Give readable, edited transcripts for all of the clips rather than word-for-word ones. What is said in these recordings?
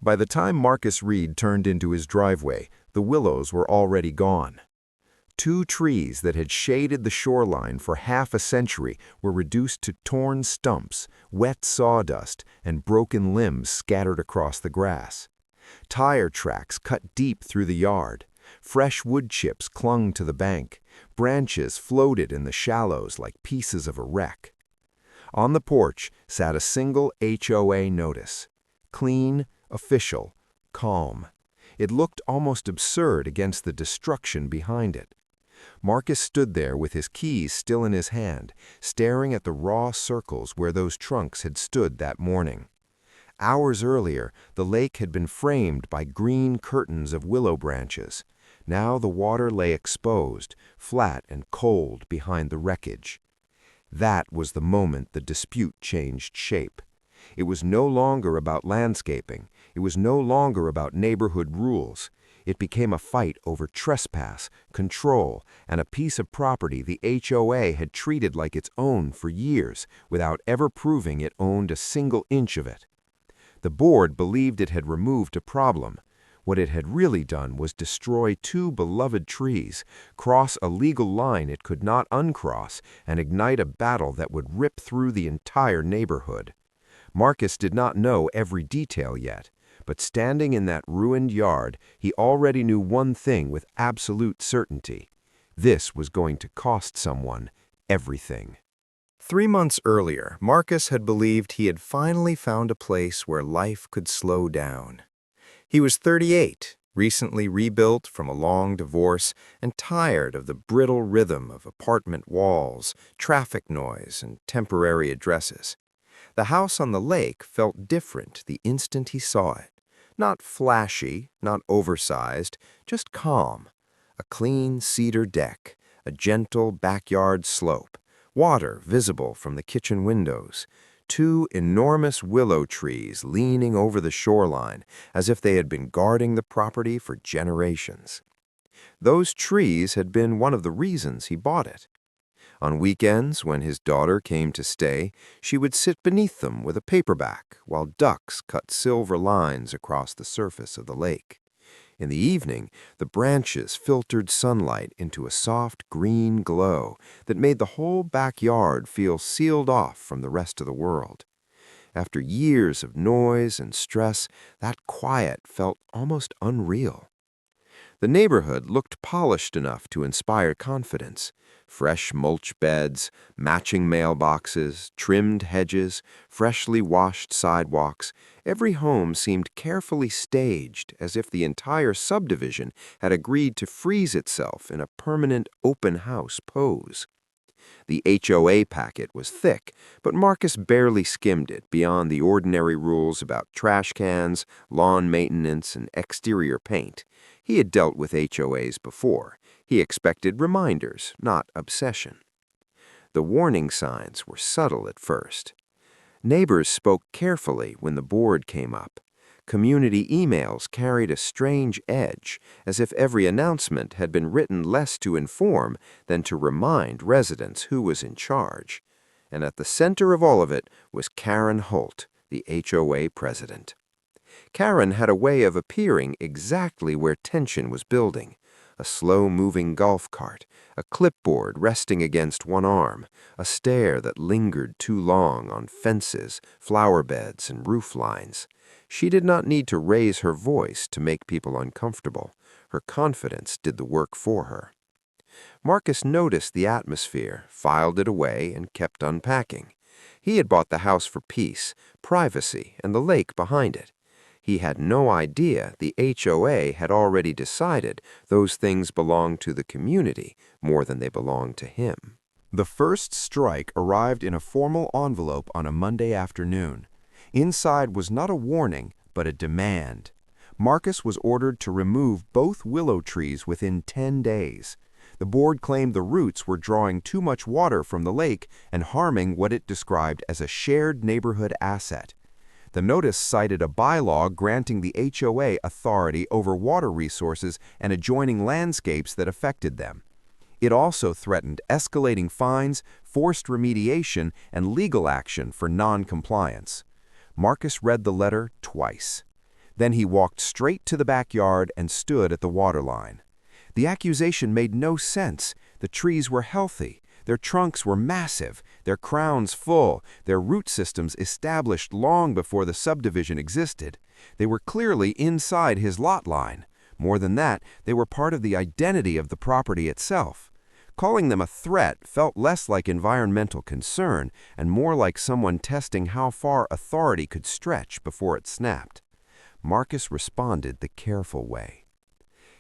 By the time Marcus Reed turned into his driveway, the willows were already gone. 2 trees that had shaded the shoreline for half a century were reduced to torn stumps, wet sawdust, and broken limbs scattered across the grass. Tire tracks cut deep through the yard. Fresh wood chips clung to the bank. Branches floated in the shallows like pieces of a wreck. On the porch sat a single HOA notice. Clean, official, calm. It looked almost absurd against the destruction behind it. Marcus stood there with his keys still in his hand, staring at the raw circles where those trunks had stood that morning. Hours earlier, the lake had been framed by green curtains of willow branches. Now the water lay exposed, flat and cold behind the wreckage. That was the moment the dispute changed shape. It was no longer about landscaping. It was no longer about neighborhood rules. It became a fight over trespass, control, and a piece of property the HOA had treated like its own for years without ever proving it owned a single inch of it. The board believed it had removed a problem. What it had really done was destroy 2 beloved trees, cross a legal line it could not uncross, and ignite a battle that would rip through the entire neighborhood. Marcus did not know every detail yet, but standing in that ruined yard, he already knew one thing with absolute certainty. This was going to cost someone everything. 3 months earlier, Marcus had believed he had finally found a place where life could slow down. He was 38, recently rebuilt from a long divorce, and tired of the brittle rhythm of apartment walls, traffic noise, and temporary addresses. The house on the lake felt different the instant he saw it. Not flashy, not oversized, just calm. A clean cedar deck, a gentle backyard slope, water visible from the kitchen windows, 2 enormous willow trees leaning over the shoreline as if they had been guarding the property for generations. Those trees had been one of the reasons he bought it. On weekends, when his daughter came to stay, she would sit beneath them with a paperback while ducks cut silver lines across the surface of the lake. In the evening, the branches filtered sunlight into a soft green glow that made the whole backyard feel sealed off from the rest of the world. After years of noise and stress, that quiet felt almost unreal. The neighborhood looked polished enough to inspire confidence. Fresh mulch beds, matching mailboxes, trimmed hedges, freshly washed sidewalks. Every home seemed carefully staged, as if the entire subdivision had agreed to freeze itself in a permanent open house pose. The HOA packet was thick, but Marcus barely skimmed it beyond the ordinary rules about trash cans, lawn maintenance, and exterior paint. He had dealt with HOAs before. He expected reminders, not obsession. The warning signs were subtle at first. Neighbors spoke carefully when the board came up. Community emails carried a strange edge, as if every announcement had been written less to inform than to remind residents who was in charge. And at the center of all of it was Karen Holt, the HOA president. Karen had a way of appearing exactly where tension was building. A slow-moving golf cart, a clipboard resting against one arm, a stare that lingered too long on fences, flower beds, and roof lines. She did not need to raise her voice to make people uncomfortable. Her confidence did the work for her. Marcus noticed the atmosphere, filed it away, and kept unpacking. He had bought the house for peace, privacy, and the lake behind it. He had no idea the HOA had already decided those things belonged to the community more than they belonged to him. The first strike arrived in a formal envelope on a Monday afternoon. Inside was not a warning, but a demand. Marcus was ordered to remove both willow trees within 10 days. The board claimed the roots were drawing too much water from the lake and harming what it described as a shared neighborhood asset. The notice cited a bylaw granting the HOA authority over water resources and adjoining landscapes that affected them. It also threatened escalating fines, forced remediation, and legal action for non-compliance. Marcus read the letter twice. Then he walked straight to the backyard and stood at the waterline. The accusation made no sense. The trees were healthy. Their trunks were massive, their crowns full, their root systems established long before the subdivision existed. They were clearly inside his lot line. More than that, they were part of the identity of the property itself. Calling them a threat felt less like environmental concern and more like someone testing how far authority could stretch before it snapped. Marcus responded the careful way.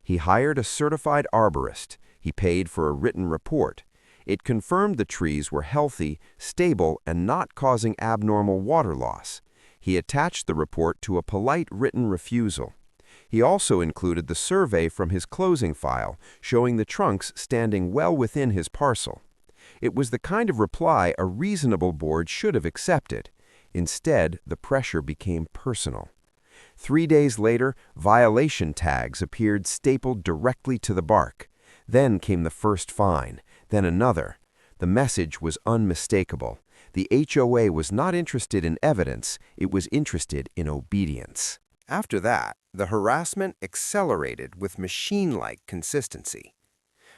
He hired a certified arborist. He paid for a written report. It confirmed the trees were healthy, stable, and not causing abnormal water loss. He attached the report to a polite written refusal. He also included the survey from his closing file, showing the trunks standing well within his parcel. It was the kind of reply a reasonable board should have accepted. Instead, the pressure became personal. 3 days later, violation tags appeared stapled directly to the bark. Then came the first fine, then another. The message was unmistakable. The HOA was not interested in evidence, it was interested in obedience. After that, the harassment accelerated with machine-like consistency.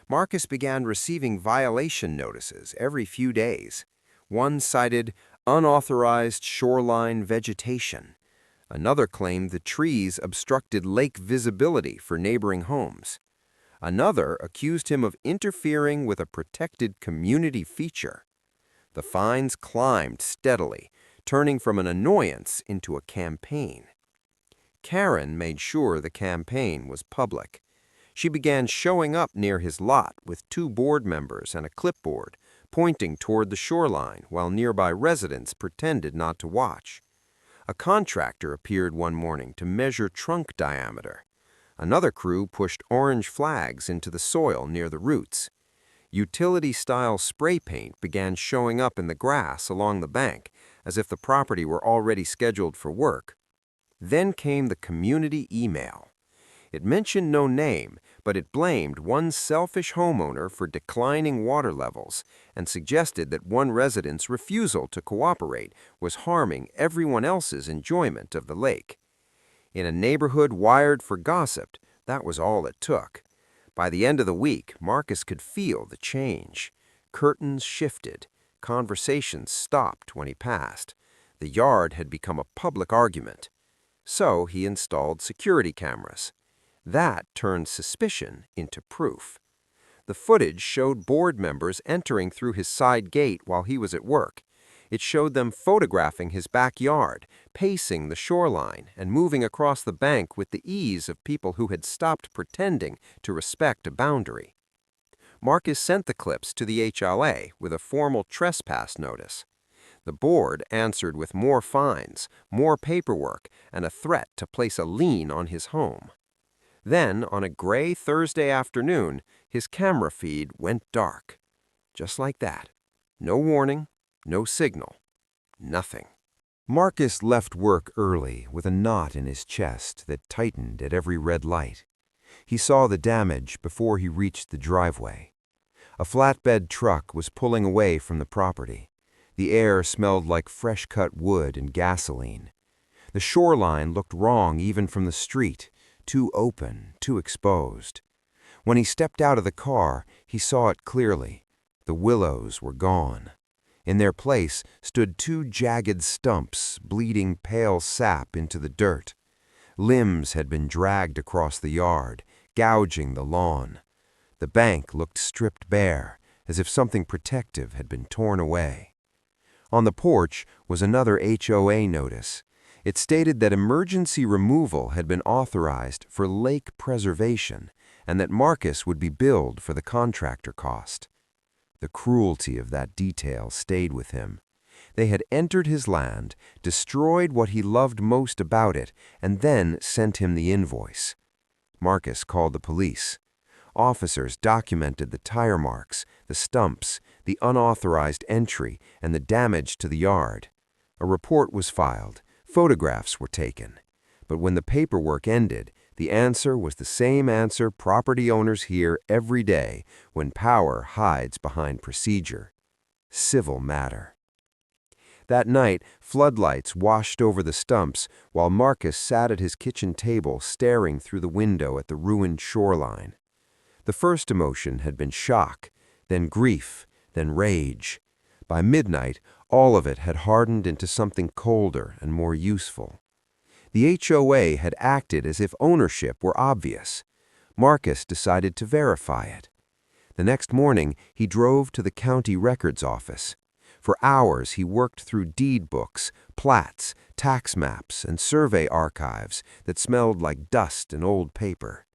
Marcus began receiving violation notices every few days. One cited unauthorized shoreline vegetation. Another claimed the trees obstructed lake visibility for neighboring homes. Another accused him of interfering with a protected community feature. The fines climbed steadily, turning from an annoyance into a campaign. Karen made sure the campaign was public. She began showing up near his lot with 2 board members and a clipboard, pointing toward the shoreline while nearby residents pretended not to watch. A contractor appeared one morning to measure trunk diameter. Another crew pushed orange flags into the soil near the roots. Utility-style spray paint began showing up in the grass along the bank, as if the property were already scheduled for work. Then came the community email. It mentioned no name, but it blamed one selfish homeowner for declining water levels and suggested that one resident's refusal to cooperate was harming everyone else's enjoyment of the lake. In a neighborhood wired for gossip, that was all it took. By the end of the week, Marcus could feel the change. Curtains shifted. Conversations stopped when he passed. The yard had become a public argument. So he installed security cameras. That turned suspicion into proof. The footage showed board members entering through his side gate while he was at work. It showed them photographing his backyard, pacing the shoreline, and moving across the bank with the ease of people who had stopped pretending to respect a boundary. Marcus sent the clips to the HOA with a formal trespass notice. The board answered with more fines, more paperwork, and a threat to place a lien on his home. Then, on a gray Thursday afternoon, his camera feed went dark. Just like that. No warning, no signal, nothing. Marcus left work early with a knot in his chest that tightened at every red light. He saw the damage before he reached the driveway. A flatbed truck was pulling away from the property. The air smelled like fresh-cut wood and gasoline. The shoreline looked wrong even from the street, too open, too exposed. When he stepped out of the car, he saw it clearly. The willows were gone. In their place stood 2 jagged stumps, bleeding pale sap into the dirt. Limbs had been dragged across the yard, gouging the lawn. The bank looked stripped bare, as if something protective had been torn away. On the porch was another HOA notice. It stated that emergency removal had been authorized for lake preservation and that Marcus would be billed for the contractor cost. The cruelty of that detail stayed with him. They had entered his land, destroyed what he loved most about it, and then sent him the invoice. Marcus called the police. Officers documented the tire marks, the stumps, the unauthorized entry, and the damage to the yard. A report was filed. Photographs were taken. But when the paperwork ended, the answer was the same answer property owners hear every day when power hides behind procedure. Civil matter. That night, floodlights washed over the stumps while Marcus sat at his kitchen table staring through the window at the ruined shoreline. The first emotion had been shock, then grief, then rage. By midnight, all of it had hardened into something colder and more useful. The HOA had acted as if ownership were obvious. Marcus decided to verify it. The next morning, he drove to the county records office. For hours, he worked through deed books, plats, tax maps, and survey archives that smelled like dust and old paper.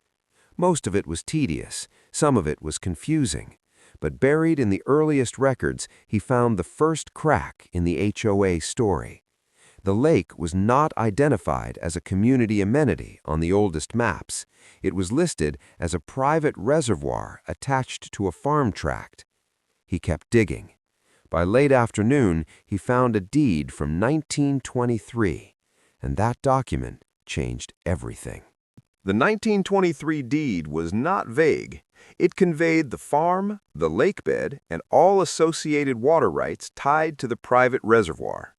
Most of it was tedious, some of it was confusing, but buried in the earliest records, he found the first crack in the HOA story. The lake was not identified as a community amenity on the oldest maps. It was listed as a private reservoir attached to a farm tract. He kept digging. By late afternoon, he found a deed from 1923, and that document changed everything. The 1923 deed was not vague. It conveyed the farm, the lake bed, and all associated water rights tied to the private reservoir.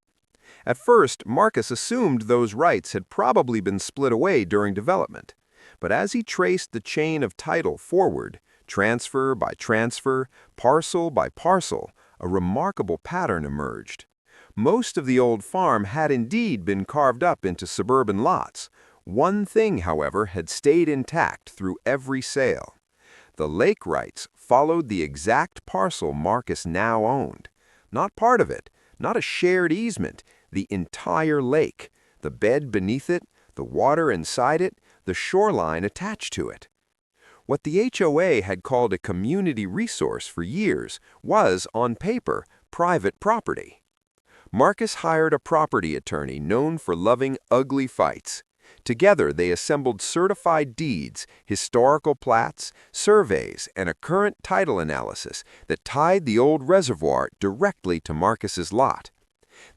At first, Marcus assumed those rights had probably been split away during development. But as he traced the chain of title forward, transfer by transfer, parcel by parcel, a remarkable pattern emerged. Most of the old farm had indeed been carved up into suburban lots. One thing, however, had stayed intact through every sale. The lake rights followed the exact parcel Marcus now owned. Not part of it, not a shared easement, the entire lake, the bed beneath it, the water inside it, the shoreline attached to it. What the HOA had called a community resource for years was, on paper, private property. Marcus hired a property attorney known for loving ugly fights. Together, they assembled certified deeds, historical plats, surveys, and a current title analysis that tied the old reservoir directly to Marcus's lot.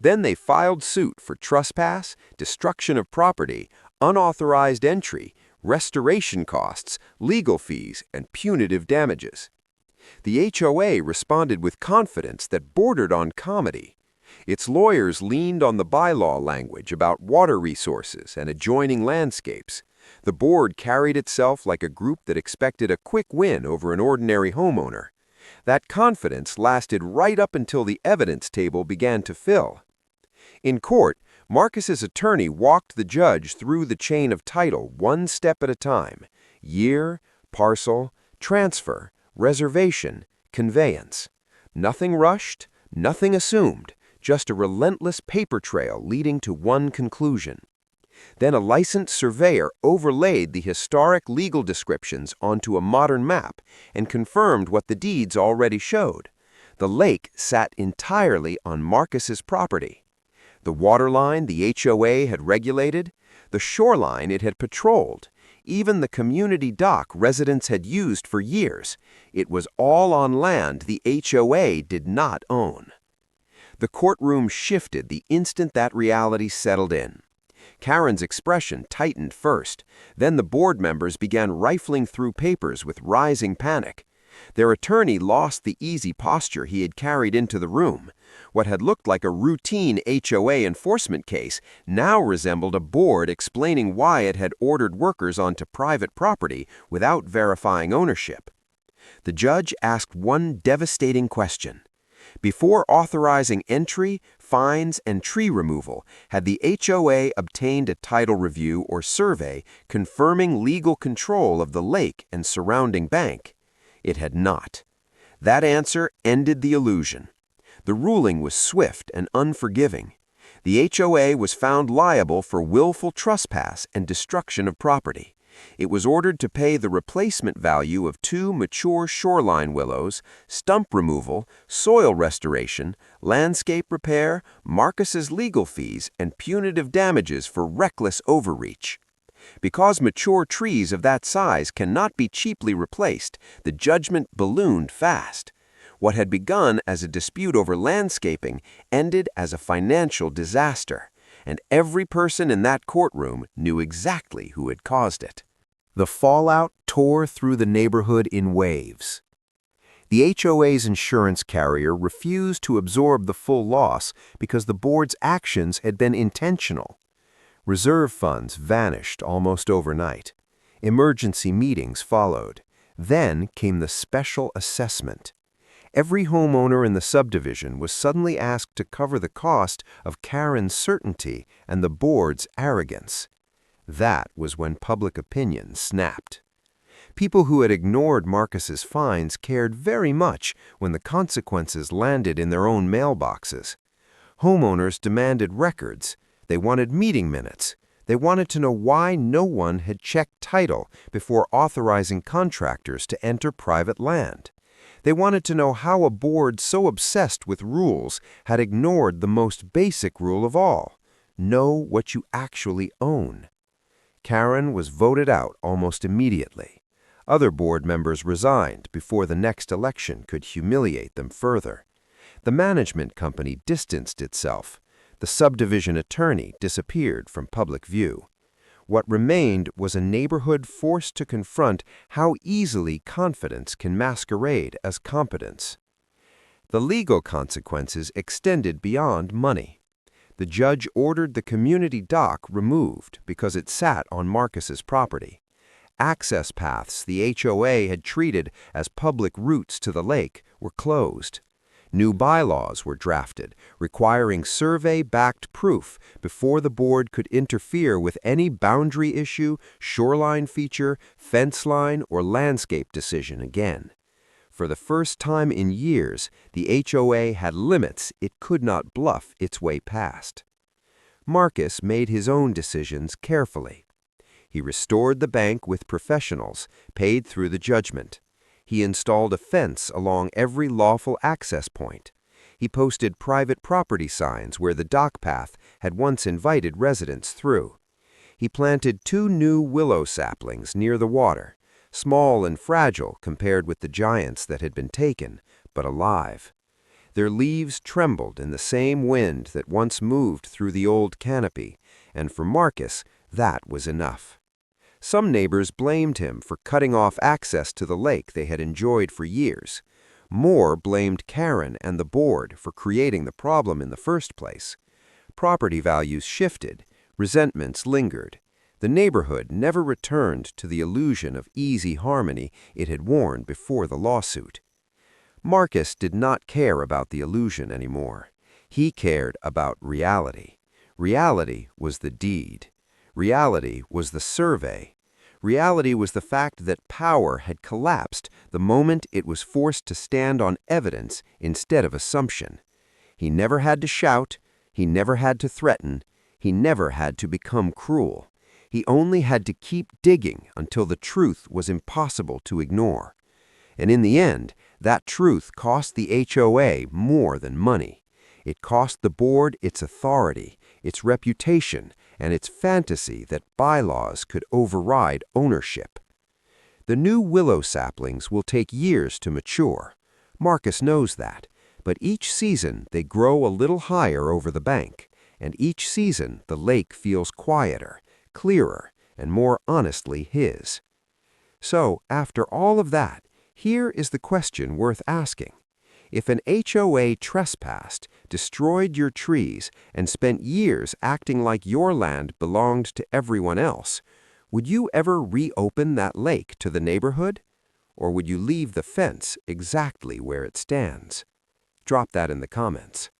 Then they filed suit for trespass, destruction of property, unauthorized entry, restoration costs, legal fees, and punitive damages. The HOA responded with confidence that bordered on comedy. Its lawyers leaned on the bylaw language about water resources and adjoining landscapes. The board carried itself like a group that expected a quick win over an ordinary homeowner. That confidence lasted right up until the evidence table began to fill. In court, Marcus's attorney walked the judge through the chain of title one step at a time: year, parcel, transfer, reservation, conveyance. Nothing rushed, nothing assumed, just a relentless paper trail leading to one conclusion. Then a licensed surveyor overlaid the historic legal descriptions onto a modern map and confirmed what the deeds already showed. The lake sat entirely on Marcus's property. The waterline the HOA had regulated, the shoreline it had patrolled, even the community dock residents had used for years. It was all on land the HOA did not own. The courtroom shifted the instant that reality settled in. Karen's expression tightened first, then the board members began rifling through papers with rising panic. Their attorney lost the easy posture he had carried into the room. What had looked like a routine HOA enforcement case now resembled a board explaining why it had ordered workers onto private property without verifying ownership. The judge asked one devastating question. Before authorizing entry, fines, and tree removal, had the HOA obtained a title review or survey confirming legal control of the lake and surrounding bank? It had not. That answer ended the illusion. The ruling was swift and unforgiving. The HOA was found liable for willful trespass and destruction of property. It was ordered to pay the replacement value of 2 mature shoreline willows, stump removal, soil restoration, landscape repair, Marcus's legal fees, and punitive damages for reckless overreach. Because mature trees of that size cannot be cheaply replaced, the judgment ballooned fast. What had begun as a dispute over landscaping ended as a financial disaster, and every person in that courtroom knew exactly who had caused it. The fallout tore through the neighborhood in waves. The HOA's insurance carrier refused to absorb the full loss because the board's actions had been intentional. Reserve funds vanished almost overnight. Emergency meetings followed. Then came the special assessment. Every homeowner in the subdivision was suddenly asked to cover the cost of Karen's certainty and the board's arrogance. That was when public opinion snapped. People who had ignored Marcus's fines cared very much when the consequences landed in their own mailboxes. Homeowners demanded records. They wanted meeting minutes. They wanted to know why no one had checked title before authorizing contractors to enter private land. They wanted to know how a board so obsessed with rules had ignored the most basic rule of all: know what you actually own. Karen was voted out almost immediately. Other board members resigned before the next election could humiliate them further. The management company distanced itself. The subdivision attorney disappeared from public view. What remained was a neighborhood forced to confront how easily confidence can masquerade as competence. The legal consequences extended beyond money. The judge ordered the community dock removed because it sat on Marcus's property. Access paths the HOA had treated as public routes to the lake were closed. New bylaws were drafted, requiring survey-backed proof before the board could interfere with any boundary issue, shoreline feature, fence line, or landscape decision again. For the first time in years, the HOA had limits it could not bluff its way past. Marcus made his own decisions carefully. He restored the bank with professionals, paid through the judgment. He installed a fence along every lawful access point. He posted private property signs where the dock path had once invited residents through. He planted 2 new willow saplings near the water, small and fragile compared with the giants that had been taken, but alive. Their leaves trembled in the same wind that once moved through the old canopy, and for Marcus, that was enough. Some neighbors blamed him for cutting off access to the lake they had enjoyed for years. More blamed Karen and the board for creating the problem in the first place. Property values shifted. Resentments lingered. The neighborhood never returned to the illusion of easy harmony it had worn before the lawsuit. Marcus did not care about the illusion anymore. He cared about reality. Reality was the deed. Reality was the survey. Reality was the fact that power had collapsed the moment it was forced to stand on evidence instead of assumption. He never had to shout. He never had to threaten. He never had to become cruel. He only had to keep digging until the truth was impossible to ignore. And in the end, that truth cost the HOA more than money. It cost the board its authority, its reputation, and its fantasy that bylaws could override ownership. The new willow saplings will take years to mature. Marcus knows that, but each season they grow a little higher over the bank, and each season the lake feels quieter, clearer, and more honestly his. So, after all of that, here is the question worth asking. If an HOA trespassed, destroyed your trees, and spent years acting like your land belonged to everyone else, would you ever reopen that lake to the neighborhood? Or would you leave the fence exactly where it stands? Drop that in the comments.